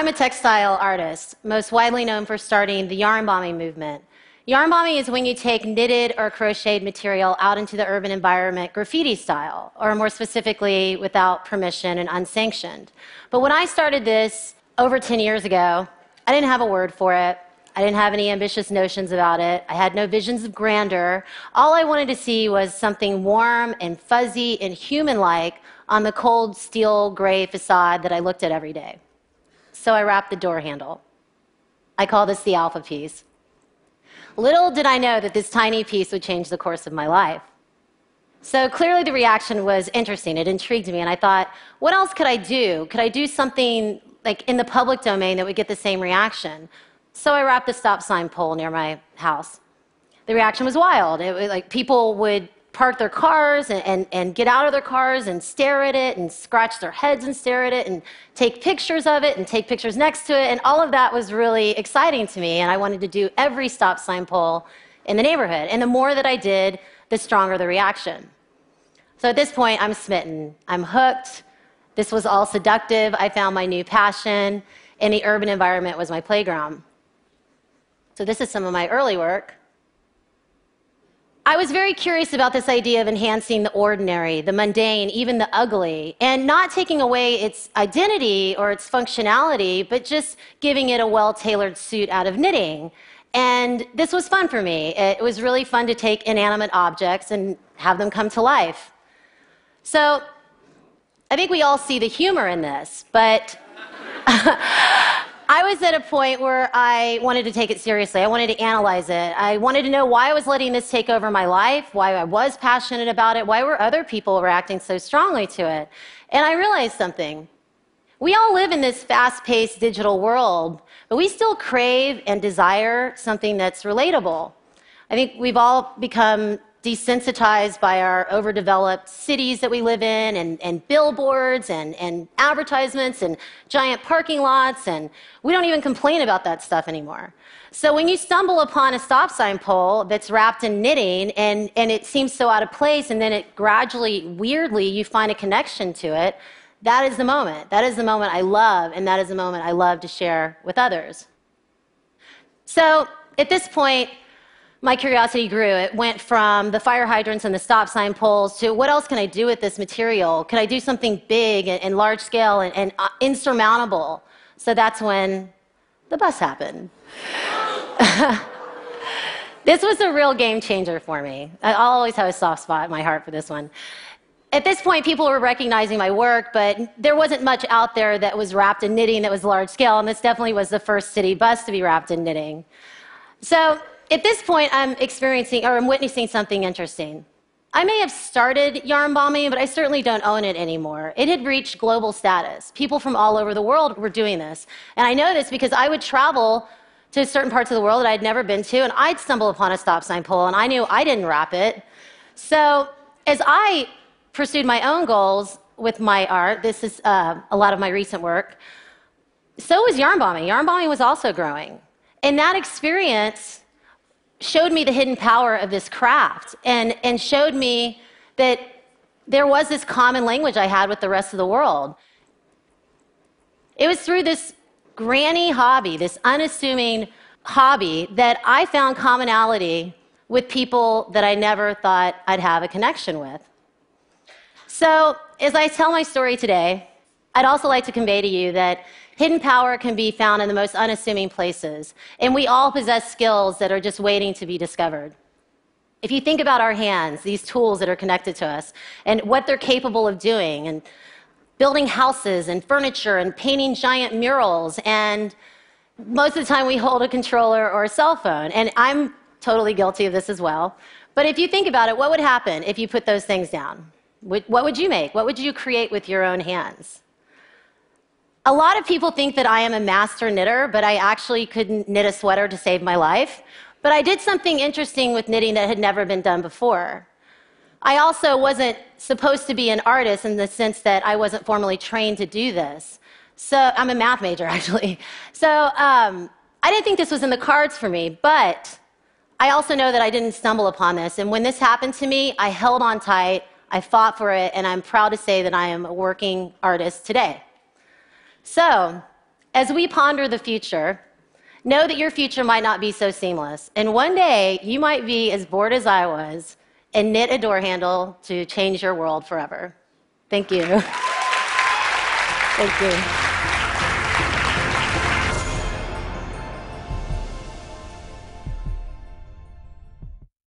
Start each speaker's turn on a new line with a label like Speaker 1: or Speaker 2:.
Speaker 1: I'm a textile artist, most widely known for starting the yarn bombing movement. Yarn bombing is when you take knitted or crocheted material out into the urban environment graffiti style, or more specifically, without permission and unsanctioned. But when I started this over 10 years ago, I didn't have a word for it. I didn't have any ambitious notions about it. I had no visions of grandeur. All I wanted to see was something warm and fuzzy and human-like on the cold steel gray facade that I looked at every day. So I wrapped the door handle. I call this the alpha piece. Little did I know that this tiny piece would change the course of my life. So clearly the reaction was interesting. It intrigued me, and I thought, what else could I do? Could I do something like in the public domain that would get the same reaction? So I wrapped a stop sign pole near my house. The reaction was wild. It was like people would park their cars and get out of their cars and stare at it and scratch their heads and stare at it and take pictures of it and take pictures next to it. And all of that was really exciting to me. And I wanted to do every stop sign pole in the neighborhood. And the more that I did, the stronger the reaction. So at this point, I'm smitten. I'm hooked. This was all seductive. I found my new passion, and the urban environment was my playground. So this is some of my early work. I was very curious about this idea of enhancing the ordinary, the mundane, even the ugly, and not taking away its identity or its functionality, but just giving it a well-tailored suit out of knitting. And this was fun for me. It was really fun to take inanimate objects and have them come to life. So I think we all see the humor in this, but I was at a point where I wanted to take it seriously. I wanted to analyze it. I wanted to know why I was letting this take over my life, why I was passionate about it, why were other people reacting so strongly to it. And I realized something. We all live in this fast-paced digital world, but we still crave and desire something that's relatable. I think we've all become desensitized by our overdeveloped cities that we live in, and billboards and advertisements and giant parking lots, and we don't even complain about that stuff anymore. So when you stumble upon a stop sign pole that's wrapped in knitting and it seems so out of place, and then it gradually, weirdly, you find a connection to it, that is the moment. That is the moment I love, and that is the moment I love to share with others. So at this point, my curiosity grew. It went from the fire hydrants and the stop sign poles to what else can I do with this material? Can I do something big and large scale and insurmountable? So that's when the bus happened. This was a real game changer for me. I'll always have a soft spot in my heart for this one. At this point, people were recognizing my work, but there wasn't much out there that was wrapped in knitting that was large scale, and this definitely was the first city bus to be wrapped in knitting. So at this point, I'm witnessing something interesting. I may have started yarn bombing, but I certainly don't own it anymore. It had reached global status. People from all over the world were doing this. And I know this because I would travel to certain parts of the world that I'd never been to, and I'd stumble upon a stop sign pole, and I knew I didn't wrap it. So as I pursued my own goals with my art, this is a lot of my recent work, so was yarn bombing. Yarn bombing was also growing. And that experience showed me the hidden power of this craft and showed me that there was this common language I had with the rest of the world. It was through this granny hobby, this unassuming hobby, that I found commonality with people that I never thought I'd have a connection with. So as I tell my story today, I'd also like to convey to you that hidden power can be found in the most unassuming places, and we all possess skills that are just waiting to be discovered. If you think about our hands, these tools that are connected to us, and what they're capable of doing, and building houses and furniture and painting giant murals, and most of the time we hold a controller or a cell phone, and I'm totally guilty of this as well. But if you think about it, what would happen if you put those things down? What would you make? What would you create with your own hands? A lot of people think that I am a master knitter, but I actually couldn't knit a sweater to save my life. But I did something interesting with knitting that had never been done before. I also wasn't supposed to be an artist in the sense that I wasn't formally trained to do this. So I'm a math major, actually. So I didn't think this was in the cards for me, but I also know that I didn't stumble upon this. And when this happened to me, I held on tight, I fought for it, and I'm proud to say that I am a working artist today. So as we ponder the future, know that your future might not be so seamless. And one day, you might be as bored as I was and knit a door handle to change your world forever. Thank you. Thank you.